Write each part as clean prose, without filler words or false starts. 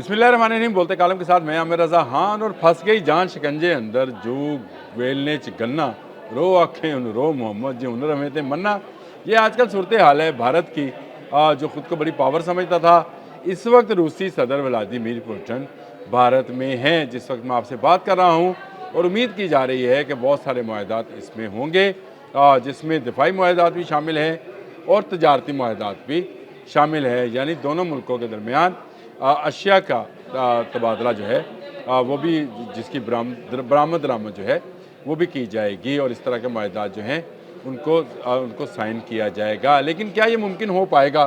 बिस्मिल्लाहिर्रहमानिर्रहीम। बोलते कालम के साथ मैं आमिर रज़ा खान। और फंस गई जान शिकंजे अंदर जो वेलने च गन्ना रो आखें उन रो मोहम्मद जो हुनर हमें थे मन्ना। ये आजकल सूरत हाल है भारत की, जो ख़ुद को बड़ी पावर समझता था। इस वक्त रूसी सदर व्लादिमीर पुतिन भारत में हैं जिस वक्त मैं आपसे बात कर रहा हूँ, और उम्मीद की जा रही है कि बहुत सारे मुआहदात इसमें होंगे, जिसमें दिफाई मुआहदात भी शामिल हैं और तजारती मुआहदात भी शामिल है। यानी दोनों मुल्कों के दरमियान अशिया का तबादला जो है, वो भी जिसकी बरामद दरामद जो है वो भी की जाएगी, और इस तरह के मुआहदात जो हैं उनको साइन किया जाएगा। लेकिन क्या ये मुमकिन हो पाएगा?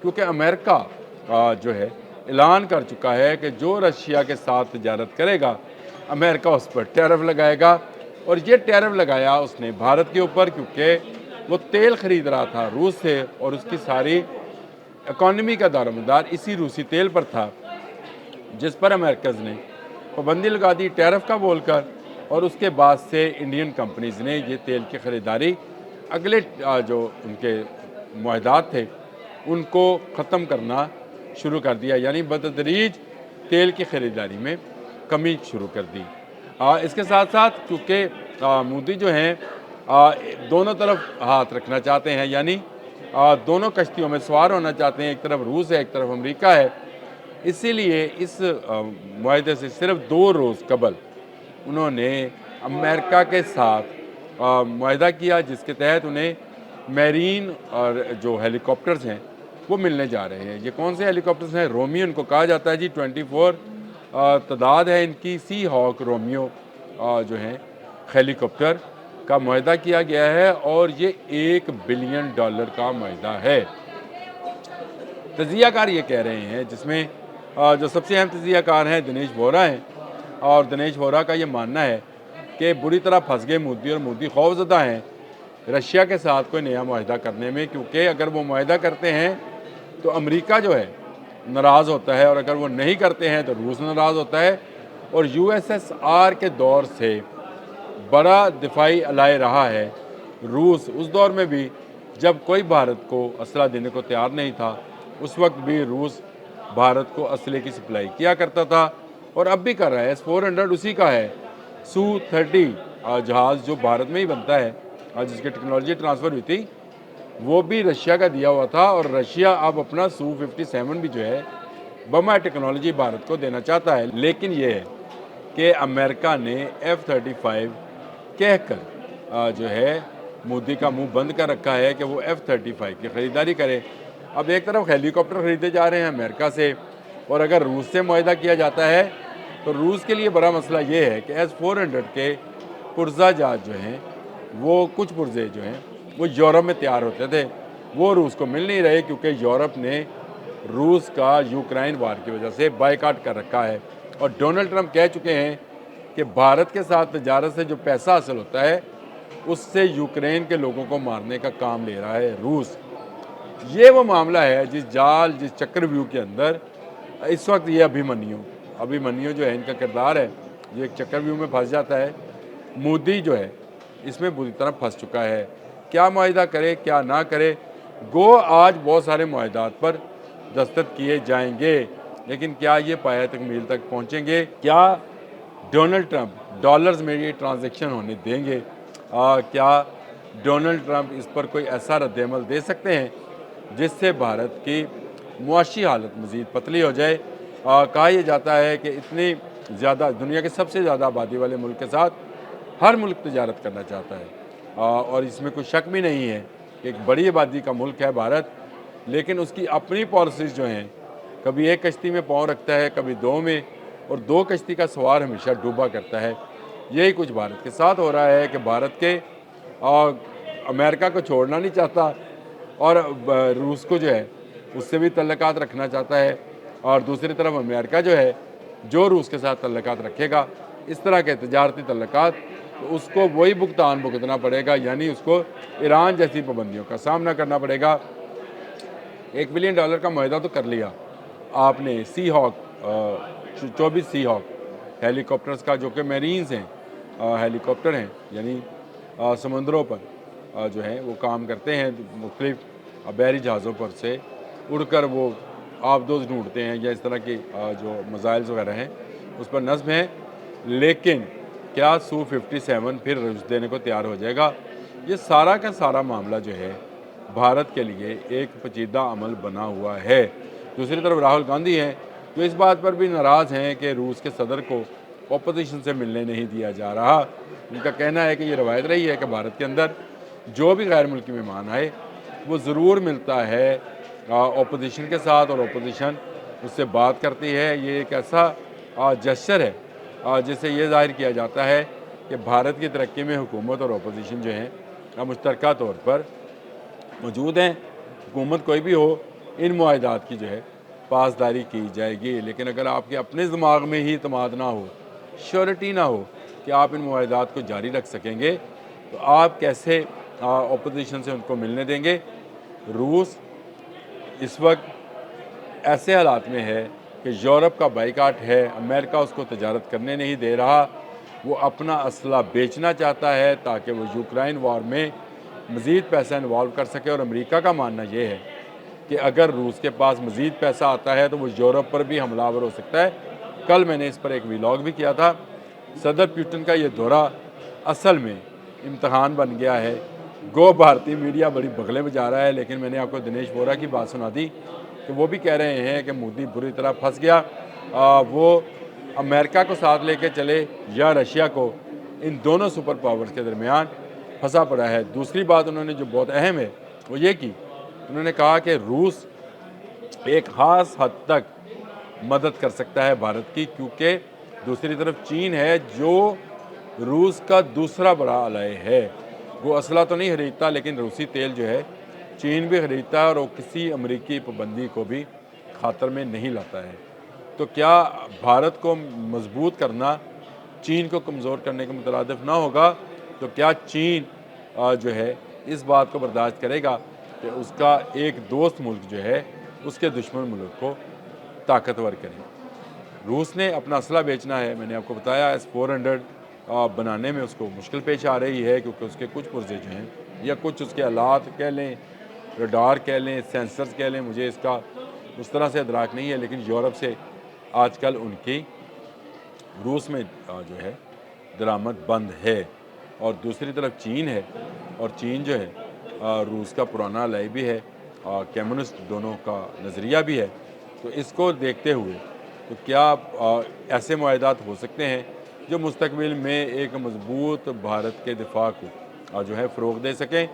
क्योंकि अमेरिका जो है ऐलान कर चुका है कि जो रशिया के साथ तजारत करेगा अमेरिका उस पर टैरिफ लगाएगा। और ये टैरिफ लगाया उसने भारत के ऊपर, क्योंकि वो तेल ख़रीद रहा था रूस से, और उसकी सारी इकॉनमी का दारोमदार इसी रूसी तेल पर था, जिस पर अमेरिकन ने पाबंदी लगा दी टैरिफ का बोलकर। और उसके बाद से इंडियन कंपनीज़ ने ये तेल की ख़रीदारी अगले जो उनके मुआहदात थे उनको ख़त्म करना शुरू कर दिया, यानी बतदरीज तेल की ख़रीदारी में कमी शुरू कर दी। इसके साथ साथ क्योंकि मोदी जो हैं दोनों तरफ हाथ रखना चाहते हैं, यानी दोनों कश्तियों में सवार होना चाहते हैं, एक तरफ रूस है एक तरफ अमेरिका है। इसीलिए इस मुआहदे से सिर्फ 2 रोज़ कबल उन्होंने अमेरिका के साथ मुआहदा किया, जिसके तहत उन्हें मैरीन और जो हेलीकॉप्टर्स हैं वो मिलने जा रहे हैं। ये कौन से हेलीकॉप्टर्स हैं? रोमियो इनको कहा जाता है जी। 24 तादाद है इनकी। सी हॉक रोमियो जो हैं हेलीकॉप्टर का मुआहदा किया गया है, और ये $1 बिलियन का मुआहदा है। तजियाकार ये कह रहे हैं, जिसमें जो सबसे अहम तजियाकार हैं दिनेश वोरा हैं, और दिनेश वोरा का ये मानना है कि बुरी तरह फंस गए मोदी, और मोदी खौफजदा हैं रशिया के साथ कोई नया मुआहदा करने में, क्योंकि अगर वो मुआहदा करते हैं तो अमेरिका जो है नाराज़ होता है, और अगर वो नहीं करते हैं तो रूस नाराज़ होता है। और USSR के दौर से बड़ा दिफाई अलाय रहा है रूस। उस दौर में भी जब कोई भारत को असला देने को तैयार नहीं था, उस वक्त भी रूस भारत को असले की सप्लाई किया करता था, और अब भी कर रहा है। S-400 उसी का है। Su-30 जहाज़ जो भारत में ही बनता है, जिसकी टेक्नोलॉजी ट्रांसफ़र हुई थी, वो भी रशिया का दिया हुआ था। और रशिया अब अपना Su-57 भी जो है बमा टेक्नोलॉजी भारत को देना चाहता है। लेकिन ये है कि अमेरिका ने F-35 कहकर जो है मोदी का मुंह बंद कर रखा है कि वो F-35 की ख़रीदारी करे। अब एक तरफ हेलीकॉप्टर ख़रीदे जा रहे हैं अमेरिका से, और अगर रूस से मुआहदा किया जाता है तो रूस के लिए बड़ा मसला ये है कि S-400 के पुर्जा जहाज जो हैं, वो कुछ पुर्जे जो हैं वो यूरोप में तैयार होते थे, वो रूस को मिल नहीं रहे, क्योंकि यूरोप ने रूस का यूक्रेन वार की वजह से बायकाट कर रखा है। और डोनाल्ड ट्रंप कह चुके हैं कि भारत के साथ तजारत से जो पैसा हासिल होता है उससे यूक्रेन के लोगों को मारने का काम ले रहा है रूस। ये वो मामला है जिस चक्रव्यूह के अंदर इस वक्त ये अभिमन्यु जो है इनका किरदार है, ये एक चक्रव्यूह में फंस जाता है। मोदी जो है इसमें बुरी तरह फंस चुका है। क्या मुआहदा करे क्या ना करे, गो आज बहुत सारे मुआहदात पर दस्तखत किए जाएंगे, लेकिन क्या ये पाया तकमील तक पहुँचेंगे? क्या डोनाल्ड ट्रंप डॉलर्स में ये ट्रांजैक्शन होने देंगे? क्या डोनाल्ड ट्रंप इस पर कोई ऐसा रद्दअमल दे सकते हैं जिससे भारत की मुआशी हालत मज़ीद पतली हो जाए? कहा यह जाता है कि इतनी ज़्यादा दुनिया के सबसे ज़्यादा आबादी वाले मुल्क के साथ हर मुल्क तजारत करना चाहता है, और इसमें कोई शक भी नहीं है कि एक बड़ी आबादी का मुल्क है भारत, लेकिन उसकी अपनी पॉलिसीज़ जो हैं, कभी एक कश्ती में पाँव रखता है कभी 2 में, और 2 कश्ती का सवार हमेशा डूबा करता है। यही कुछ भारत के साथ हो रहा है कि भारत के अमेरिका को छोड़ना नहीं चाहता, और रूस को जो है उससे भी तल्लुकात रखना चाहता है, और दूसरी तरफ अमेरिका जो है जो रूस के साथ तल्लुकात रखेगा इस तरह के तजारती तल्लुकात, तो उसको वही भुगतान भुगतना पड़ेगा, यानी उसको ईरान जैसी पाबंदियों का सामना करना पड़ेगा। $1 बिलियन का मुआहदा तो कर लिया आपने सी हॉक 24 सी हॉक हेलीकॉप्टर्स का, जो कि मेरीन्स हैं हेलीकॉप्टर हैं, यानी समुद्रों पर जो है वो काम करते हैं, मुख्तलिफ बहरी जहाज़ों पर से उड़कर वो आबदोज़ ढूँढते हैं या इस तरह के जो मिसाइल्स वगैरह हैं उस पर नस्ब हैं, लेकिन क्या Su-57 फिर रूस देने को तैयार हो जाएगा? ये सारा का सारा मामला जो है भारत के लिए एक पेचीदा अमल बना हुआ है। दूसरी तरफ राहुल गांधी हैं जो इस बात पर भी नाराज़ हैं कि रूस के सदर को अपोजिशन से मिलने नहीं दिया जा रहा। उनका कहना है कि ये रवायत रही है कि भारत के अंदर जो भी गैर मुल्की मेहमान आए वो ज़रूर मिलता है अपोजिशन के साथ और अपोजिशन उससे बात करती है। ये एक ऐसा जेस्चर है जिससे ये ज़ाहिर किया जाता है कि भारत की तरक्की में हुकूमत और अपोजिशन जो हैं मुश्तरका तौर पर मौजूद हैं। हुकूमत कोई भी हो, इन मुआहदात की जो है पासदारी की जाएगी, लेकिन अगर आपके अपने दिमाग में ही इत्मीनान ना हो, श्योरिटी ना हो कि आप इन मुआहदात को जारी रख सकेंगे, तो आप कैसे अपोजिशन से उनको मिलने देंगे? रूस इस वक्त ऐसे हालात में है कि यूरोप का बाइकाट है, अमेरिका उसको तजारत करने नहीं दे रहा, वो अपना असला बेचना चाहता है ताकि वो यूक्रेन वॉर में मज़ीद पैसा इन्वॉल्व कर सके। और अमेरिका का मानना ये है कि अगर रूस के पास मज़ीद पैसा आता है तो वो यूरोप पर भी हमलावर हो सकता है। कल मैंने इस पर एक व्लॉग भी किया था। सदर पुतिन का ये दौरा असल में इम्तहान बन गया है। गो भारतीय मीडिया बड़ी बगले में जा रहा है, लेकिन मैंने आपको दिनेश बोरा की बात सुना दी कि वो भी कह रहे हैं कि मोदी बुरी तरह फंस गया। वो अमेरिका को साथ लेके चले या रशिया को, इन दोनों सुपर पावर्स के दरमियान फंसा पड़ा है। दूसरी बात उन्होंने जो बहुत अहम है वो ये की, उन्होंने कहा कि रूस एक ख़ास हद तक मदद कर सकता है भारत की, क्योंकि दूसरी तरफ चीन है जो रूस का दूसरा बड़ा अलाय है। वो असला तो नहीं खरीदता, लेकिन रूसी तेल जो है चीन भी खरीदता है और वो किसी अमरीकी पाबंदी को भी खातर में नहीं लाता है। तो क्या भारत को मजबूत करना चीन को कमज़ोर करने के मुतरादिफ ना होगा? तो क्या चीन जो है इस बात को बर्दाश्त करेगा कि उसका एक दोस्त मुल्क जो है उसके दुश्मन मुल्क को ताकतवर करे? रूस ने अपना असला बेचना है। मैंने आपको बताया S-400 बनाने में उसको मुश्किल पेश आ रही है, क्योंकि उसके कुछ पुर्जे जो हैं या कुछ उसके आलात कह लें, रडार कह लें, सेंसर्स कह लें, मुझे इसका उस तरह से अदराक नहीं है, लेकिन यूरोप से आजकल उनकी रूस में जो है दरामद बंद है। और दूसरी तरफ चीन है, और चीन जो है रूस का पुराना अलाय भी है, कम्युनिस्ट दोनों का नज़रिया भी है। तो इसको देखते हुए तो क्या ऐसे मुआहदात हो सकते हैं जो मुस्तकबिल में एक मजबूत भारत के दिफा को जो है फ़रोग़ दे सकें,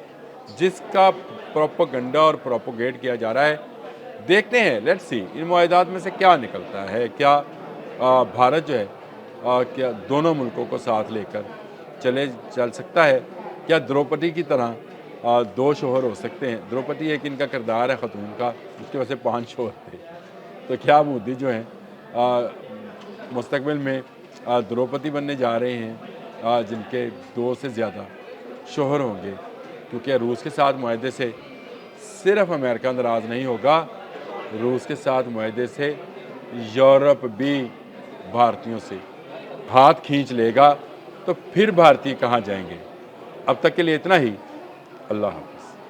जिसका प्रोपेगेंडा और प्रोपोगेट किया जा रहा है। देखते हैं, लेट्स सी इन मुआहदात में से क्या निकलता है। क्या भारत जो है क्या दोनों मुल्कों को साथ लेकर चल सकता है? क्या द्रौपदी की तरह दो शोहर हो सकते हैं? द्रौपदी एक इनका किरदार है ख़तून का, उसकी वजह से 5 शोहर थे। तो क्या मोदी जो हैं मुस्तकबिल में द्रौपदी बनने जा रहे हैं जिनके 2 से ज़्यादा शोहर होंगे? क्योंकि रूस के साथ मुआहदे से सिर्फ अमेरिका नाराज़ नहीं होगा, रूस के साथ मुआहदे से यूरोप भी भारतीयों से हाथ खींच लेगा। तो फिर भारतीय कहाँ जाएंगे? अब तक के लिए इतना ही। अल्लाह हाफ़िज़।